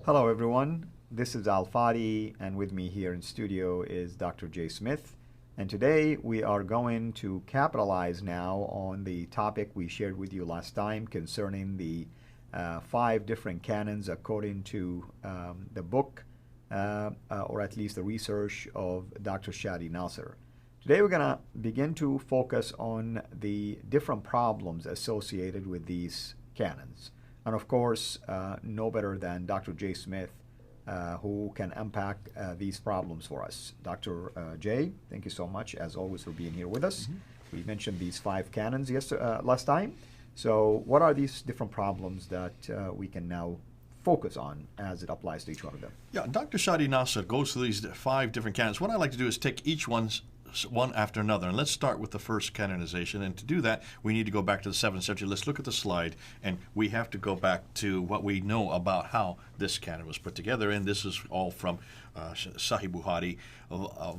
Hello, everyone. This is Al Fadi, and with me here in studio is Dr. Jay Smith. And today we are going to capitalize now on the topic we shared with you last time concerning the 5 different canons according to the book, or at least the research of Dr. Shadi Nasser. Today we're going to begin to focus on the different problems associated with these canons. And of course, no better than Dr. Jay Smith, who can unpack these problems for us. Dr. Jay, thank you so much, as always, for being here with us. We mentioned these 5 canons last time. So what are these different problems that we can now focus on as it applies to each one of them? Yeah, Dr. Shadi Nasser goes through these 5 different canons. What I like to do is take each one after another. And let's start with the first canonization. And to do that, we need to go back to the 7th century. Let's look at the slide. And we have to go back to what we know about how this canon was put together. And this is all from Sahih Bukhari,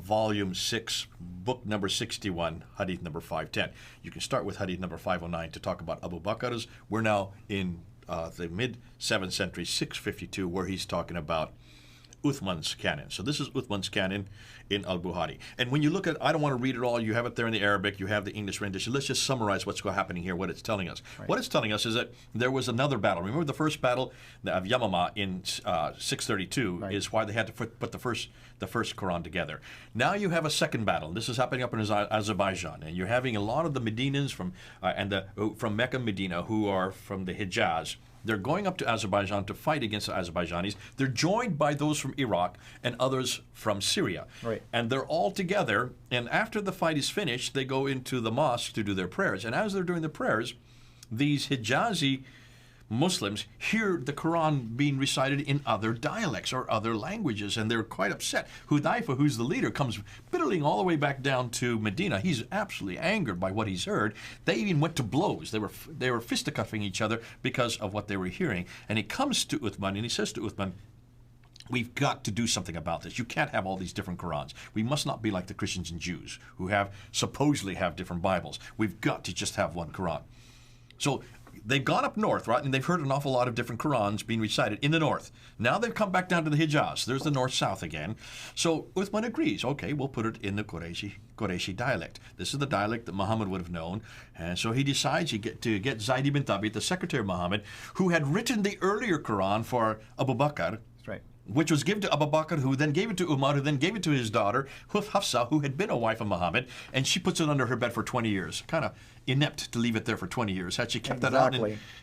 volume 6, book number 61, hadith number 510. You can start with hadith number 509 to talk about Abu Bakr's. We're now in the mid-7th century, 652, where he's talking about Uthman's canon. So this is Uthman's canon in Al-Bukhari. And when you look at, I don't want to read it all, you have it there in the Arabic, you have the English rendition. Let's just summarize what's happening here, what it's telling us. Right. What it's telling us is that there was another battle. Remember the first battle of Yamama in 632 right. is why they had to put the first Quran together. Now you have a second battle. This is happening up in Azerbaijan, and you're having a lot of the Medinans from Mecca, Medina, who are from the Hijaz. They're going up to Azerbaijan to fight against the Azerbaijanis. They're joined by those from Iraq and others from Syria. Right. And they're all together, and after the fight is finished, they go into the mosque to do their prayers. And as they're doing the prayers, these Hijazi Muslims hear the Quran being recited in other dialects or other languages, and they're quite upset. Hudayfa, who's the leader, comes bittering all the way back down to Medina. He's absolutely angered by what he's heard. They even went to blows. They were fisticuffing each other because of what they were hearing. And he comes to Uthman, and he says to Uthman, we've got to do something about this. You can't have all these different Qurans. We must not be like the Christians and Jews who supposedly have different Bibles. We've got to just have one Quran. So they've gone up north, right, and they've heard an awful lot of different Qurans being recited in the north. Now they've come back down to the Hijaz. There's the north-south again. So Uthman agrees. Okay, we'll put it in the Qurayshi dialect. This is the dialect that Muhammad would have known. And so he decides to get Zayd ibn Thabit, the secretary of Muhammad, who had written the earlier Quran for Abu Bakr. That's right. Which was given to Abu Bakr, who then gave it to Umar, who then gave it to his daughter, Hafsa, who had been a wife of Muhammad, and she puts it under her bed for 20 years. Kind of inept to leave it there for 20 years. Had she kept that out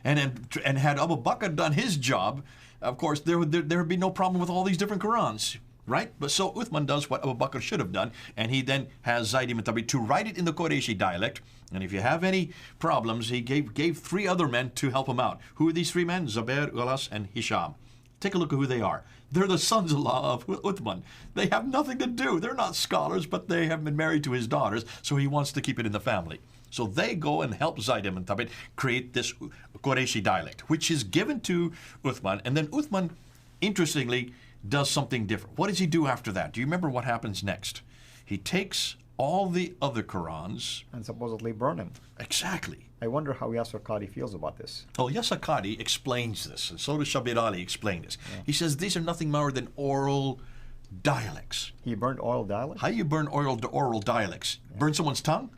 and had Abu Bakr done his job, of course, there would be no problem with all these different Qurans, right? But so Uthman does what Abu Bakr should have done, and he then has Zayd ibn Thabit to write it in the Qurayshi dialect. And if you have any problems, he gave 3 other men to help him out. Who are these 3 men? Zubair, Ulas, and Hisham. Take a look at who they are. They're the sons-in-law of Uthman. They have nothing to do. They're not scholars, but they have been married to his daughters, so he wants to keep it in the family. So they go and help Zayd ibn Thabit create this Qurayshi dialect, which is given to Uthman. And then Uthman, interestingly, does something different. What does he do after that? Do you remember what happens next? He takes all the other Qurans and supposedly burn them. Exactly. I wonder how Yasser Qadi feels about this. Oh, Yasser Qadi explains this, and so does Shabir Ali explain this. Yeah. He says these are nothing more than oral dialects. He burned oral dialects? How do you burn oral dialects? Yeah. Burn someone's tongue?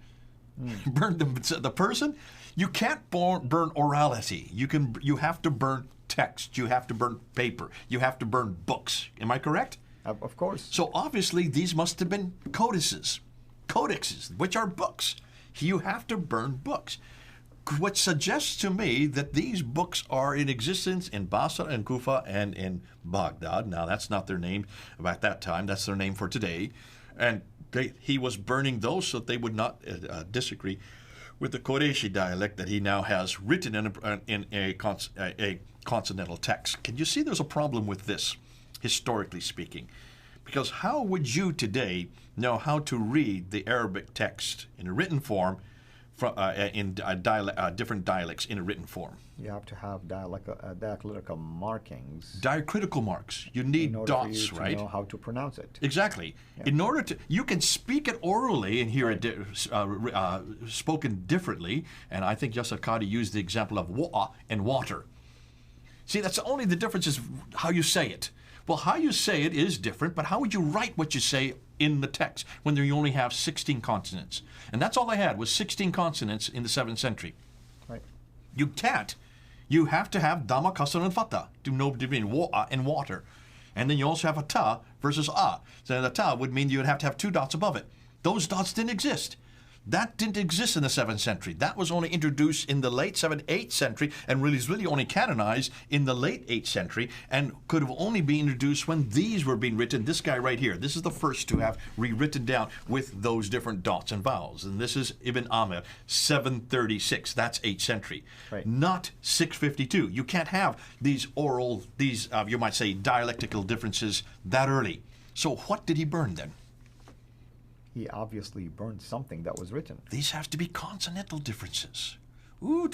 Burn the person? You can't burn orality. You have to burn text. You have to burn paper. You have to burn books. Am I correct? Of course. So obviously these must have been codexes, which are books. You have to burn books. Which suggests to me that these books are in existence in Basra and Kufa and in Baghdad. Now, that's not their name at that time. That's their name for today. And he was burning those so that they would not disagree with the Qurayshi dialect that he now has written in a consonantal text. Can you see there's a problem with this, historically speaking? Because how would you today know how to read the Arabic text in a written form in different dialects in a written form? You have to have diacritical markings. Diacritical marks. You need dots, right? right? To know how to pronounce it. Exactly. Yeah. In order to, you can speak it orally and hear it spoken differently. And I think Yasser Qadi used the example of wa'a and water. See, that's only the difference is how you say it. Well, how you say it is different, but how would you write what you say in the text when you only have 16 consonants? And that's all they had was 16 consonants in the 7th century. Right. You can't. You have to have dhamma, kasra, and fatha to know between wa and water. And then you also have a ta versus a. So the ta would mean you would have to have 2 dots above it. Those dots didn't exist. That didn't exist in the 7th century. That was only introduced in the late 7th, 8th century and really is really only canonized in the late 8th century and could have only been introduced when these were being written. This guy right here, this is the first to have rewritten down with those different dots and vowels. And this is Ibn Amir, 736. That's 8th century. Right. Not 652. You can't have these oral, you might say, dialectical differences that early. So what did he burn then? He obviously burned something that was written. These have to be consonantal differences. Ooh,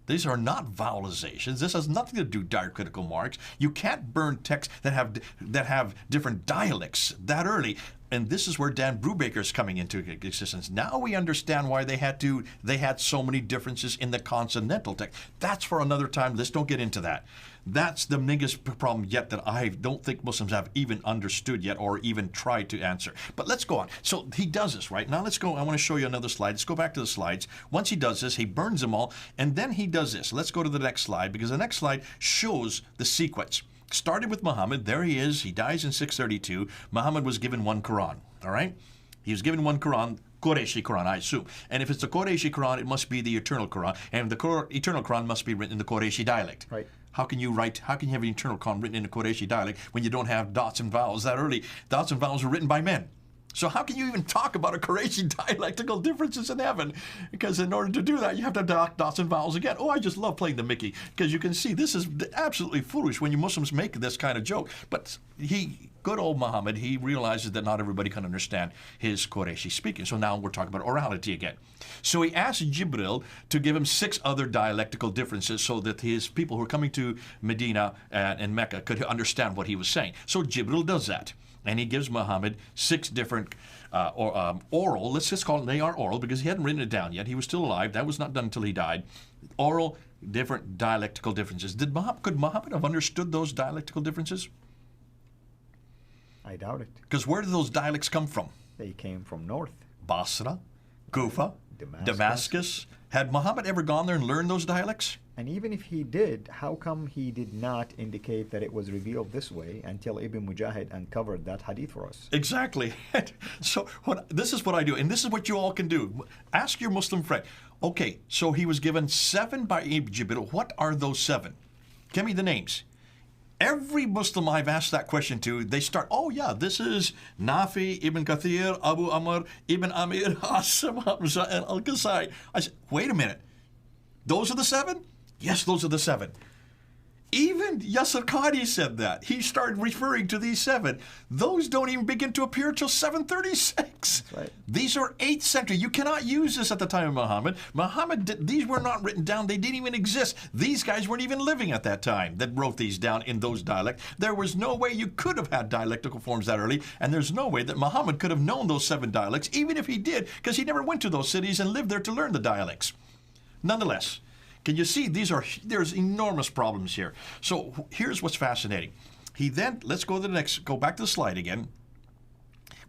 These are not vowelizations. This has nothing to do with diacritical marks. You can't burn texts that have different dialects that early. And this is where Dan Brubaker is coming into existence. Now we understand why they had so many differences in the consonantal text. That's for another time. Let's don't get into that. That's the biggest problem yet that I don't think Muslims have even understood yet or even tried to answer. But let's go on. So he does this, right? Now let's go. I want to show you another slide. Let's go back to the slides. Once he does this, he burns them all, and then he does this. Let's go to the next slide because the next slide shows the sequence. Started with Muhammad. There he is. He dies in 632. Muhammad was given 1 Qur'an, all right? He was given 1 Qur'an, Qurayshi Qur'an, I assume. And if it's the Qurayshi Qur'an, it must be the eternal Qur'an. And the eternal Qur'an must be written in the Qurayshi dialect. Right. How can you have an eternal Qur'an written in the Qurayshi dialect when you don't have dots and vowels that early? Dots and vowels were written by men. So how can you even talk about a Qurayshi dialectical differences in heaven? Because in order to do that, you have to have dots and vowels again. Oh, I just love playing the Mickey because you can see this is absolutely foolish when you Muslims make this kind of joke. But good old Muhammad, he realizes that not everybody can understand his Qurayshi speaking. So now we're talking about orality again. So he asked Jibril to give him 6 other dialectical differences so that his people who are coming to Medina and Mecca could understand what he was saying. So Jibril does that. And he gives Muhammad 6 different oral, let's just call it, they are oral because he hadn't written it down yet. He was still alive. That was not done until he died. Oral, different dialectical differences. Could Muhammad have understood those dialectical differences? I doubt it. Because where did those dialects come from? They came from north. Basra, Kufa, Damascus. Had Muhammad ever gone there and learned those dialects? And even if he did, how come he did not indicate that it was revealed this way until Ibn Mujahid uncovered that hadith for us? Exactly. So this is what I do, and this is what you all can do. Ask your Muslim friend. Okay, so he was given 7 by Jibril. What are those 7? Give me the names. Every Muslim I've asked that question to, they start, oh yeah, this is Nafi, Ibn Kathir, Abu Amr, Ibn Amir, Asim, Hamza, and Al-Qasai. I said, wait a minute. Those are the 7? Yes, those are the 7. Even Yasir Qadi said that. He started referring to these 7. Those don't even begin to appear until 736. That's right. These are 8th century. You cannot use this at the time of Muhammad. These were not written down. They didn't even exist. These guys weren't even living at that time that wrote these down in those dialects. There was no way you could have had dialectical forms that early, and there's no way that Muhammad could have known those 7 dialects, even if he did, because he never went to those cities and lived there to learn the dialects. Nonetheless, can you see there's enormous problems here. So here's what's fascinating. Let's go to the next, go back to the slide again.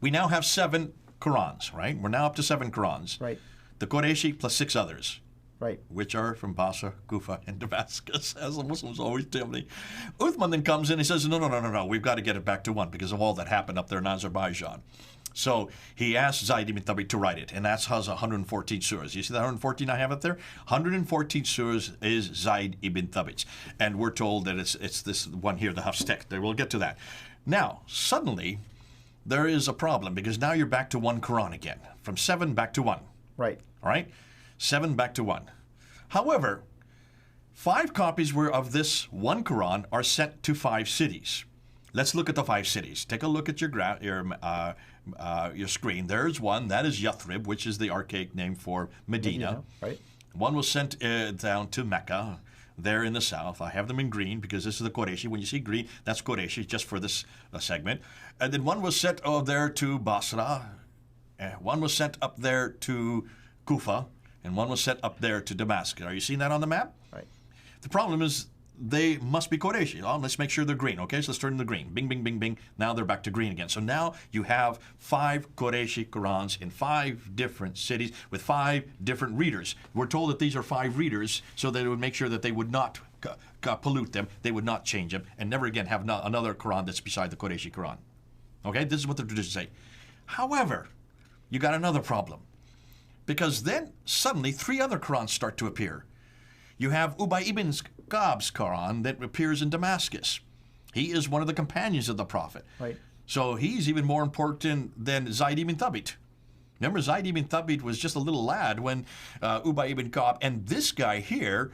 We now have 7 Qur'ans, right? We're now up to 7 Qur'ans. Right. The Qurayshi plus 6 others. Right. Which are from Basra, Kufa, and Damascus, as the Muslims always tell me. Uthman then comes in and says, no, we've got to get it back to 1 because of all that happened up there in Azerbaijan. So he asked Zayd ibn Thabit to write it, and that's has 114 surahs. You see the 114 I have up there? 114 surahs is Zayd ibn Thabit's. And we're told that it's this one here, the Hafstek. We'll get to that. Now, suddenly, there is a problem, because now you're back to 1 Quran again. From 7 back to 1. Right. All right? 7 back to 1. However, 5 copies of this 1 Quran are sent to 5 cities. Let's look at the 5 cities. Take a look at your screen. There's one. That is Yathrib, which is the archaic name for Medina. Right. One was sent down to Mecca, there in the south. I have them in green because this is the Qurayshi. When you see green, that's Qurayshi, just for this segment. And then one was sent there to Basra. One was sent up there to Kufa. And one was sent up there to Damascus. Are you seeing that on the map? Right. The problem is they must be Qureshi. Oh, let's make sure they're green. Okay, so let's turn them to green. Bing, bing, bing, bing. Now they're back to green again. So now you have 5 Qureshi Qur'ans in 5 different cities with 5 different readers. We're told that these are 5 readers so that it would make sure that they would not pollute them, they would not change them, and never again have another Quran that's beside the Qureshi Quran. Okay, this is what the traditions say. However, you got another problem. Because then suddenly 3 other Qurans start to appear. You have Ubay ibn Ka'b's Quran that appears in Damascus. He is one of the companions of the Prophet. Right. So he's even more important than Zayd ibn Thabit. Remember, Zayd ibn Thabit was just a little lad when Ubay ibn Ka'b, and this guy here,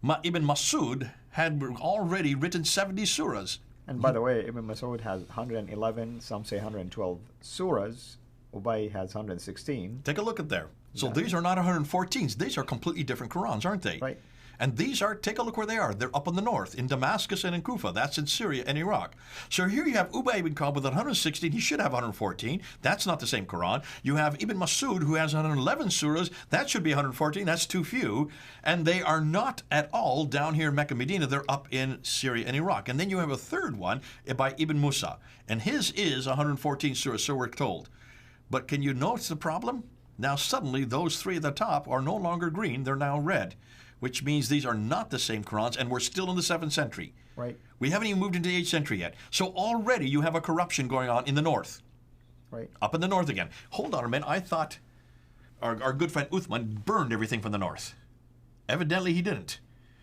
Ibn Masud, had already written 70 surahs. And by the way, Ibn Masud has 111, some say 112 surahs. Ubay has 116. Take a look at there. So these are not 114s. These are completely different Qurans, aren't they? Right. And these are, take a look where they are. They're up in the north, in Damascus and in Kufa. That's in Syria and Iraq. So here you have Ubay ibn Ka'b with 116. He should have 114. That's not the same Quran. You have Ibn Masud, who has 111 surahs. That should be 114. That's too few. And they are not at all down here in Mecca, Medina. They're up in Syria and Iraq. And then you have a third one by Ibn Musa. And his is 114 surahs, so we're told. But can you notice the problem? Now suddenly those 3 at the top are no longer green. They're now red, which means these are not the same Qurans, and we're still in the 7th century. Right. We haven't even moved into the 8th century yet. So already you have a corruption going on in the north. Right. Up in the north again. Hold on a minute. I thought our good friend Uthman burned everything from the north. Evidently he didn't.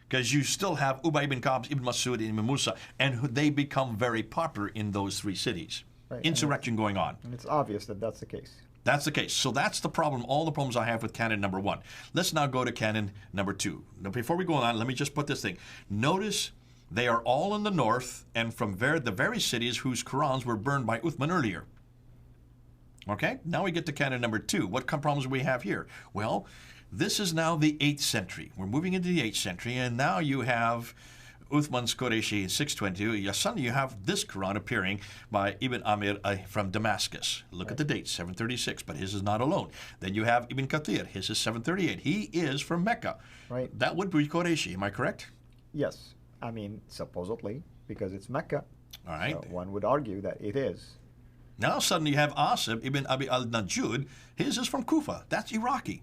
Because you still have Ubay ibn Ka'b, Ibn Masud, and Ibn Musa, and they become very popular in those 3 cities. Right. Insurrection going on. And it's obvious that that's the case. That's the case. So that's the problem, all the problems I have with canon number 1. Let's now go to canon number 2. Now, before we go on, let me just put this thing. Notice they are all in the north and from the very cities whose Qurans were burned by Uthman earlier. Okay? Now we get to canon number 2. What problems do we have here? Well, this is now the 8th century. We're moving into the 8th century, and now you have Uthman's Qureshi in 622. Suddenly you have this Quran appearing by Ibn Amir from Damascus. Look at the date, 736, but his is not alone. Then you have Ibn Kathir. His is 738. He is from Mecca. Right. That would be Qureshi. Am I correct? Yes. I mean, supposedly, because it's Mecca. All right. So one would argue that it is. Now suddenly you have Asib Ibn Abi al-Najud. His is from Kufa. That's Iraqi.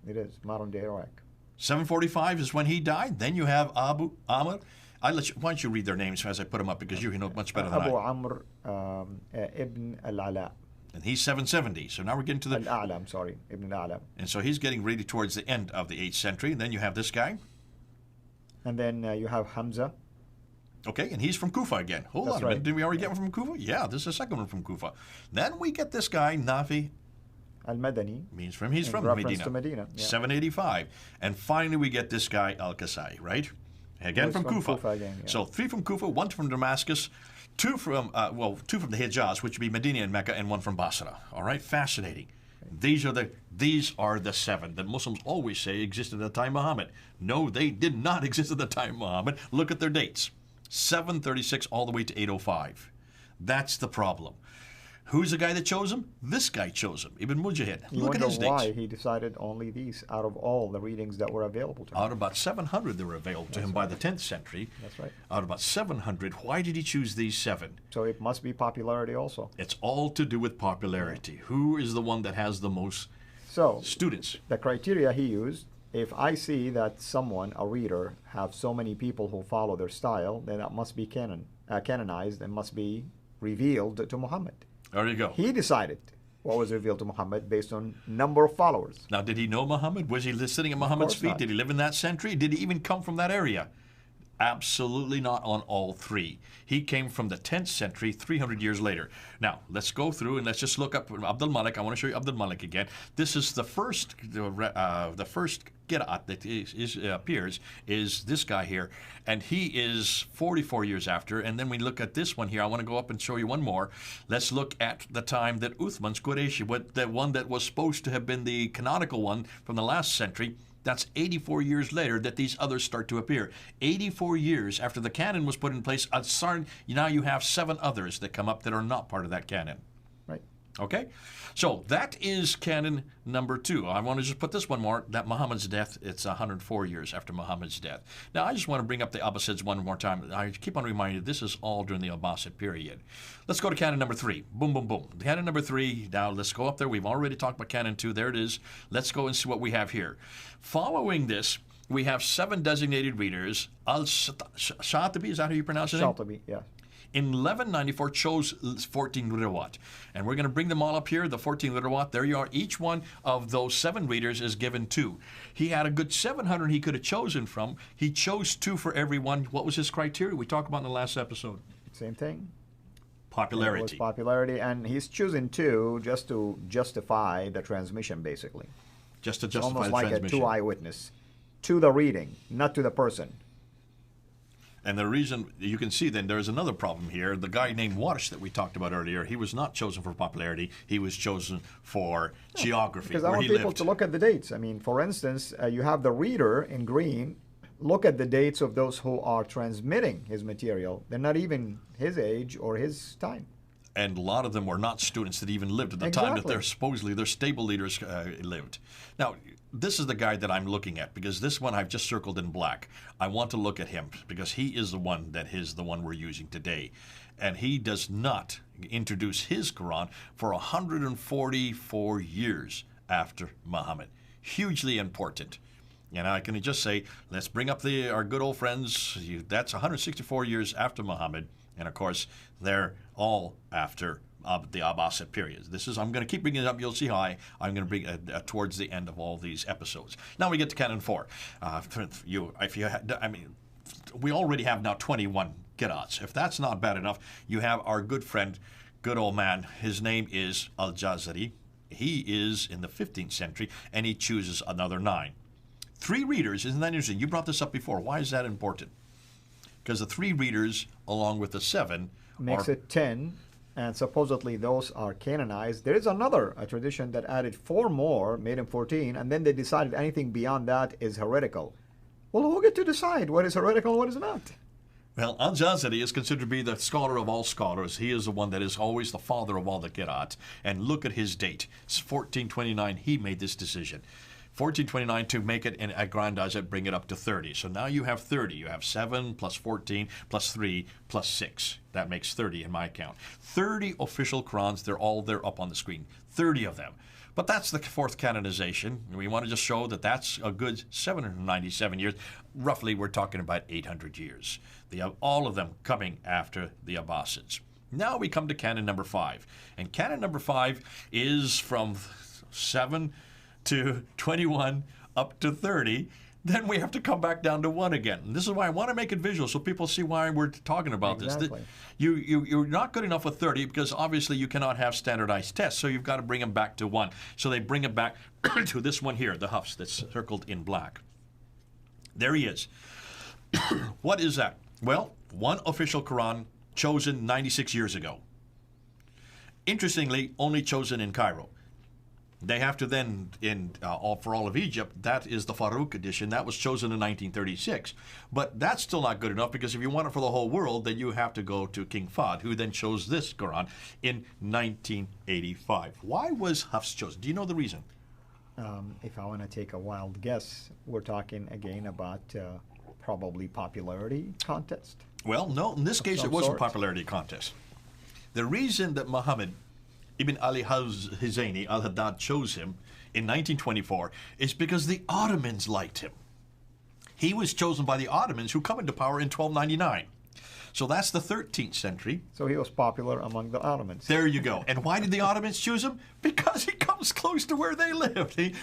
It is modern day Iraq. 745 is when he died. Then you have Abu Amr. Why don't you read their names as I put them up, because you know much better than Abu I. Amr Ibn al-Ala. And he's 770. So now we're getting to the... Al-A'la, I'm sorry. Ibn al-A'la. And so he's getting really towards the end of the 8th century. And then you have this guy. And then you have Hamza. Okay, and he's from Kufa again. Hold on a minute. Did we already get one from Kufa? Yeah, this is the second one from Kufa. Then we get this guy, Nafi. Al-Madani. He's from Medina. To Medina. Yeah. 785. And finally we get this guy, Al-Kasai, right? Again from Kufa. Again, yeah. So 3 from Kufa, 1 from Damascus, 2 from the Hijaz, which would be Medina and Mecca, and 1 from Basra. All right, fascinating. These are the 7 that Muslims always say existed at the time of Muhammad. No, they did not exist at the time of Muhammad. Look at their dates. 736 all the way to 805. That's the problem. Who's the guy that chose him? This guy chose him, Ibn Mujahid. Look at his dates. Why he decided only these out of all the readings that were available to him. Out of about 700 that were available to him by the 10th century. That's right. Out of about 700, why did he choose these 7? So it must be popularity also. It's all to do with popularity. Yeah. Who is the one that has the most students? The criteria he used, if I see that someone, a reader, have so many people who follow their style, then that must be canonized and must be revealed to Muhammad. There you go. He decided what was revealed to Muhammad based on number of followers. Now, did he know Muhammad? Was he sitting at Muhammad's feet? Not. Did he live in that century? Did he even come from that area? Absolutely not on all 3. He came from the 10th century, 300 years later. Now, let's go through and let's just look up Abdul Malik. I want to show you Abdul Malik again. This is the first Qira'at that appears is this guy here, and he is 44 years after. And then we look at this one here. I want to go up and show you one more. Let's look at the time that Uthman's Qureshi, the one that was supposed to have been the canonical one from the last century. That's 84 years later that these others start to appear. 84 years after the canon was put in place, now you have 7 others that come up that are not part of that canon. Right. Okay? So that is canon number 2. I want to just put this one more, that Muhammad's death, it's 104 years after Muhammad's death. Now, I just want to bring up the Abbasids one more time. I keep on reminding you, this is all during the Abbasid period. Let's go to canon number 3. Boom, boom, boom. Canon number 3, now let's go up there. We've already talked about canon 2. There it is. Let's go and see what we have here. Following this, we have 7 designated readers. Al-Shatibi, is that how you pronounce it? Shatibi, yeah. In 1194 chose 14 rawat. And we're going to bring them all up here, the 14 rawat. There you are. Each one of those 7 readers is given 2. He had a good 700 he could have chosen from. He chose 2 for every one. What was his criteria? We talked about in the last episode. Same thing. Popularity. It was popularity, and he's choosing 2 just to justify the transmission, basically. Just to It's justify almost the like transmission. a 2 eyewitness. To the reading, not to the person. And the reason, you can see then there's another problem here. The guy named Warsh that we talked about earlier, he was not chosen for popularity. He was chosen for geography, Because I where want he people lived. to look at the dates. I mean, for instance, you have the reader in green. Look at the dates of those who are transmitting his material. They're not even his age or his time. And a lot of them were not students that even lived at the time that Exactly. they're supposedly their stable leaders lived. Now, this is the guy that I'm looking at, because this one I've just circled in black. I want to look at him because he is the one that is the one we're using today. And he does not introduce his Quran for 144 years after Muhammad. Hugely important. And I can just say, let's bring up our good old friends. That's 164 years after Muhammad. And of course, they're all after the Abbasid period. I'm going to keep bringing it up. You'll see how I'm going to bring towards the end of all these episodes. Now we get to canon 4. We already have now 21 qira'ats. If that's not bad enough, you have our good friend, good old man. His name is Al-Jazari. He is in the 15th century, and he chooses another 9. 3 readers, isn't that interesting? You brought this up before. Why is that important? Because the 3 readers, along with the 7, Makes it 10, and supposedly those are canonized. There is another tradition that added 4 more, made him 14, and then they decided anything beyond that is heretical. Well, who get to decide what is heretical and what is not? Well, Al-Jazari is considered to be the scholar of all scholars. He is the one that is always the father of all the qira'at. And look at his date. It's 1429. He made this decision. 1429 to make it and aggrandize it, bring it up to 30. So now you have 30. You have 7 plus 14 plus 3 plus 6. That makes 30 in my count. 30 official Qurans. They're all there up on the screen. 30 of them. But that's the 4th canonization. We want to just show that that's a good 797 years. Roughly, we're talking about 800 years. All of them coming after the Abbasids. Now we come to canon number 5. And canon number 5 is from 7 to 21 up to 30. Then we have to come back down to 1 again. And this is why I want to make it visual so people see why we're talking about Exactly. this. You're not good enough with 30 because obviously you cannot have standardized tests, so you've got to bring them back to 1. So they bring it back to this one here, the Hafs that's circled in black. There he is. What is that? Well, 1 official Quran chosen 96 years ago. Interestingly, only chosen in Cairo. They have to then, for all of Egypt, that is the Farouk edition. That was chosen in 1936. But that's still not good enough because if you want it for the whole world, then you have to go to King Fahd, who then chose this Quran in 1985. Why was Hafs chosen? Do you know the reason? If I want to take a wild guess, we're talking again about probably popularity contest. Well, no. In this case, some it wasn't a sort. popularity contest. The reason that Muhammad Ibn Ali Husaini al-Haddad chose him in 1924 is because the Ottomans liked him. He was chosen by the Ottomans, who come into power in 1299. So that's the 13th century. So he was popular among the Ottomans. There you go. And why did the Ottomans choose him? Because he comes close to where they lived. They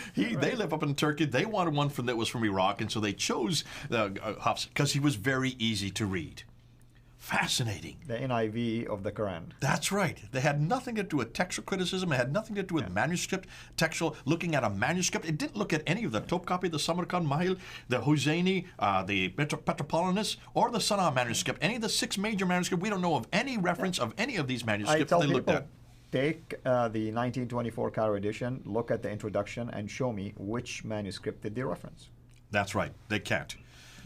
live up in Turkey. They wanted one that was from Iraq, and so they chose Hafs because he was very easy to read. Fascinating. The NIV of the Quran. That's right. They had nothing to do with textual criticism. It had nothing to do with manuscript, textual, looking at a manuscript. It didn't look at any of the Topkapi, the Samarkand Mahil, the Husseini, the Petropolitanus, or the Sana manuscript. Any of the 6 major manuscripts, we don't know of any reference of any of these I manuscripts tell they looked people, at. take the 1924 Cairo edition, look at the introduction, and show me which manuscript did they reference. That's right. They can't.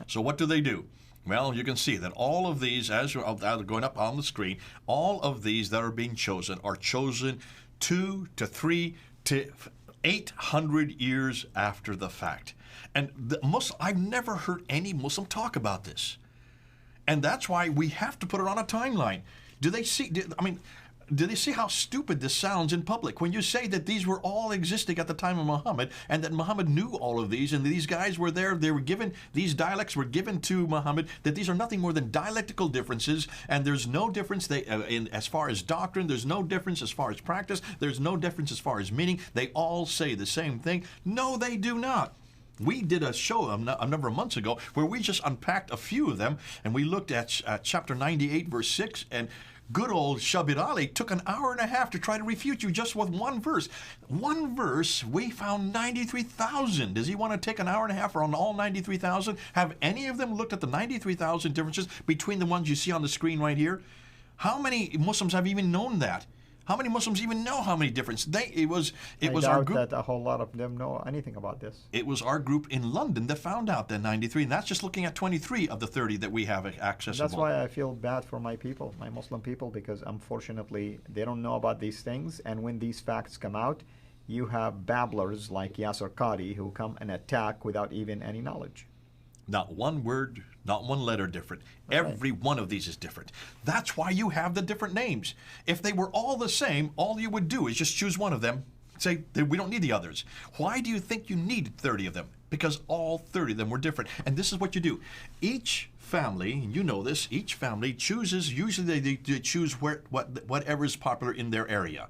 So what do? Well, you can see that all of these, as you're going up on the screen, all of these that are being chosen are chosen 2 to 3 to 800 years after the fact. And I've never heard any Muslim talk about this. And that's why we have to put it on a timeline. Do they see how stupid this sounds in public when you say that these were all existing at the time of Muhammad and that Muhammad knew all of these and these guys were there, these dialects were given to Muhammad, that these are nothing more than dialectical differences and there's no difference as far as doctrine, there's no difference as far as practice, there's no difference as far as meaning. They all say the same thing. No, they do not. We did a show a number of months ago where we just unpacked a few of them, and we looked at chapter 98, verse 6, and good old Shabir Ali took an hour and a half to try to refute you just with one verse. One verse, we found 93,000. Does he want to take an hour and a half on all 93,000? Have any of them looked at the 93,000 differences between the ones you see on the screen right here? How many Muslims have even known that? How many Muslims even know how many differences? It was our group. That a whole lot of them know anything about this. It was our group in London that found out that 93, and that's just looking at 23 of the 30 that we have accessible. That's why I feel bad for my people, my Muslim people, because unfortunately they don't know about these things, and when these facts come out, you have babblers like Yasser Qadi who come and attack without even any knowledge. Not one word, not one letter different. Every one of these is different. That's why you have the different names. If they were all the same, all you would do is just choose one of them, say, we don't need the others. Why do you think you needed 30 of them? Because all 30 of them were different. And this is what you do. Each family, and you know this, each family chooses, usually they choose whatever is popular in their area.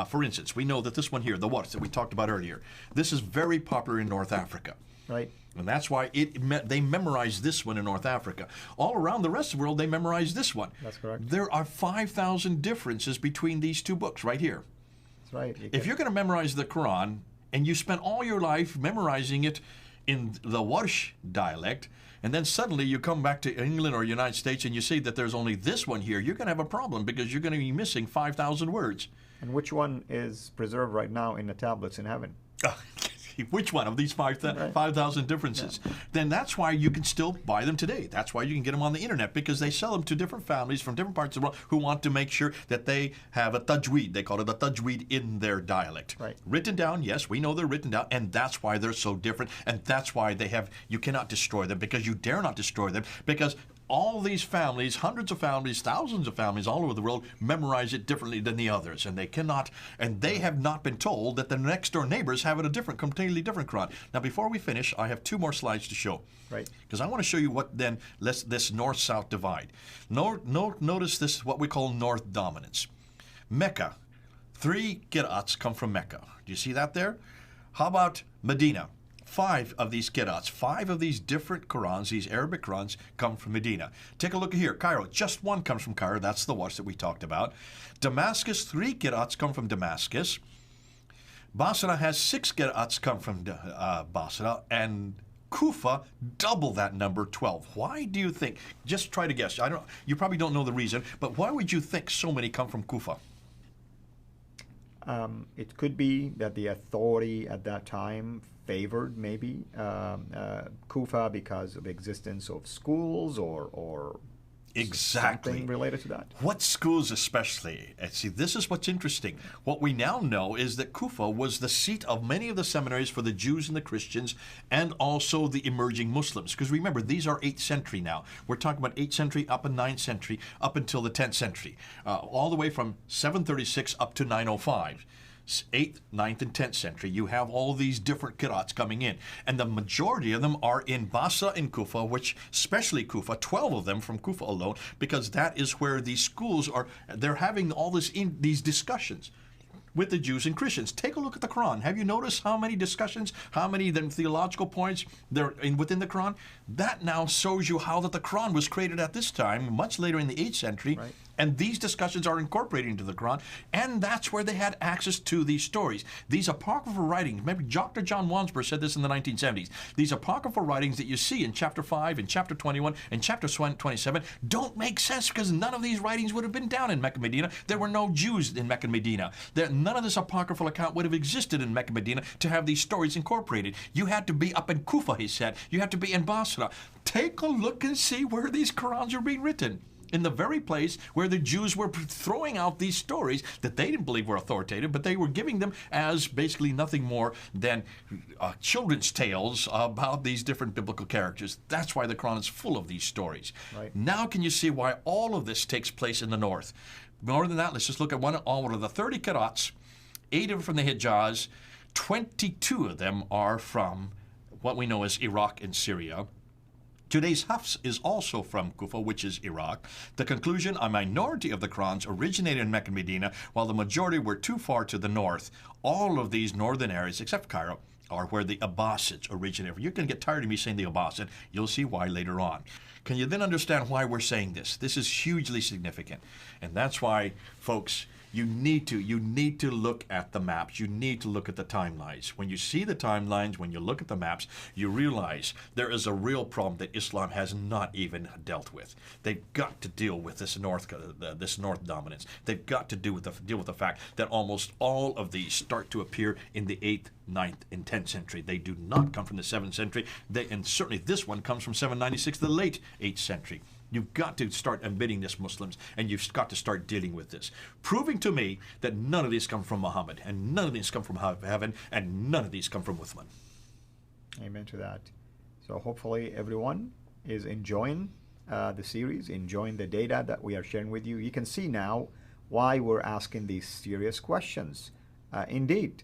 For instance, we know that this one here, the Wars that we talked about earlier, this is very popular in North Africa. Right. And that's why they memorize this one in North Africa. All around the rest of the world, they memorize this one. That's correct. There are 5,000 differences between these two books right here. That's right. If you're going to memorize the Quran, and you spent all your life memorizing it in the Warsh dialect, and then suddenly you come back to England or United States and you see that there's only this one here, you're going to have a problem because you're going to be missing 5,000 words. And which one is preserved right now in the tablets in heaven? Which one of these 5,000 differences? Yeah. Then that's why you can still buy them today. That's why you can get them on the internet, because they sell them to different families from different parts of the world who want to make sure that they have a tajweed. They call it a tajweed in their dialect. Right. Written down, yes, we know they're written down, and that's why they're so different, and that's why you cannot destroy them, because you dare not destroy them, because all these families, hundreds of families, thousands of families all over the world memorize it differently than the others, and they have not been told that the next door neighbors have a completely different Quran. Now, before we finish, I have 2 more slides to show. Right. Because I want to show you what then this north-south divide. Notice this, what we call north dominance. Mecca, 3 qira'ats come from Mecca. Do you see that there? How about Medina? 5 of these qira'ats, 5 of these different Qurans, these Arabic Qurans, come from Medina. Take a look here. Cairo, just 1 comes from Cairo. That's the watch that we talked about. Damascus, 3 qira'ats come from Damascus. Basra has 6 qira'ats come from Basra. And Kufa, double that number, 12. Why do you think? Just try to guess. You probably don't know the reason, but why would you think so many come from Kufa? It could be that the authority at that time favored maybe Kufa because of existence of schools or exactly something related to that. What schools especially? And see, this is what's interesting. What we now know is that Kufa was the seat of many of the seminaries for the Jews and the Christians and also the emerging Muslims. Because remember, these are 8th century now. We're talking about 8th century up in 9th century up until the 10th century. All the way from 736 up to 905. 8th, 9th, and 10th century, you have all these different qira'ats coming in. And the majority of them are in Basra and Kufa, which, especially Kufa, 12 of them from Kufa alone, because that is where these schools are. They're having all these discussions with the Jews and Christians. Take a look at the Quran. Have you noticed how many discussions, how many theological points there within the Quran? That now shows you how that the Quran was created at this time, much later in the 8th century. Right. And these discussions are incorporated into the Quran, and that's where they had access to these stories. These apocryphal writings, maybe Dr. John Wansbrough said this in the 1970s, these apocryphal writings that you see in chapter 5 and chapter 21 and chapter 27 don't make sense because none of these writings would have been down in Mecca, Medina. There were no Jews in Mecca, Medina. None of this apocryphal account would have existed in Mecca, Medina to have these stories incorporated. You had to be up in Kufa, he said. You had to be in Basra. Take a look and see where these Qurans are being written. in the very place where the Jews were throwing out these stories that they didn't believe were authoritative, but they were giving them as basically nothing more than children's tales about these different biblical characters. That's why the Quran is full of these stories. Right. Now can you see why all of this takes place in the north? More than that, let's just look at one of the 30 qira'ats, 8 of them from the Hijaz, 22 of them are from what we know as Iraq and Syria. Today's Hafs is also from Kufa, which is Iraq. The conclusion, a minority of the Qurans originated in Mecca and Medina, while the majority were too far to the north. All of these northern areas, except Cairo, are where the Abbasids originated. You're going to get tired of me saying the Abbasid. You'll see why later on. Can you then understand why we're saying this? This is hugely significant. And that's why, folks, you need to look at the maps. You need to look at the timelines. When you see the timelines, when you look at the maps, you realize there is a real problem that Islam has not even dealt with. They've got to deal with this north dominance. They've got to deal with the fact that almost all of these start to appear in the 8th, 9th, and 10th century. They do not come from the 7th century. And certainly this one comes from 796, the late 8th century. You've got to start admitting this, Muslims, and you've got to start dealing with this. Proving to me that none of these come from Muhammad, and none of these come from heaven, and none of these come from Uthman. Amen to that. So hopefully everyone is enjoying the series, enjoying the data that we are sharing with you. You can see now why we're asking these serious questions. Indeed,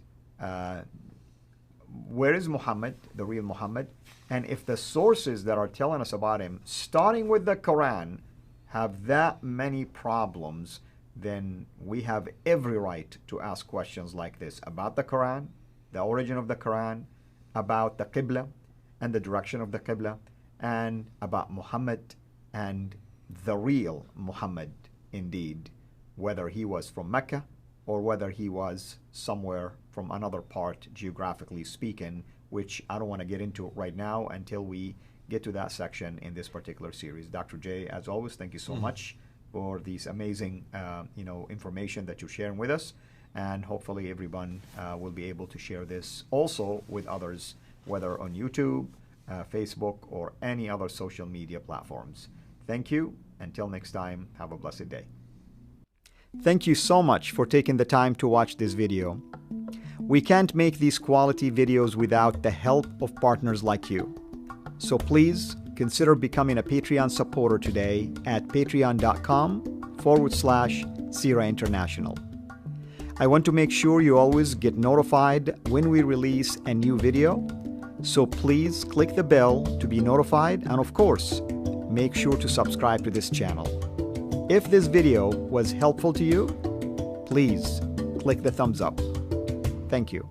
where is Muhammad, the real Muhammad? And if the sources that are telling us about him, starting with the Quran, have that many problems, then we have every right to ask questions like this about the Quran, the origin of the Quran, about the Qibla and the direction of the Qibla, and about Muhammad and the real Muhammad indeed, whether he was from Mecca or whether he was somewhere from another part, geographically speaking, which I don't want to get into right now until we get to that section in this particular series. Dr. J, as always, thank you so much for these amazing information that you're sharing with us, and hopefully everyone will be able to share this also with others, whether on YouTube, Facebook, or any other social media platforms. Thank you. Until next time, have a blessed day. Thank you so much for taking the time to watch this video. We can't make these quality videos without the help of partners like you. So please consider becoming a Patreon supporter today at patreon.com/Sira International. I want to make sure you always get notified when we release a new video. So please click the bell to be notified, and of course, make sure to subscribe to this channel. If this video was helpful to you, please click the thumbs up. Thank you.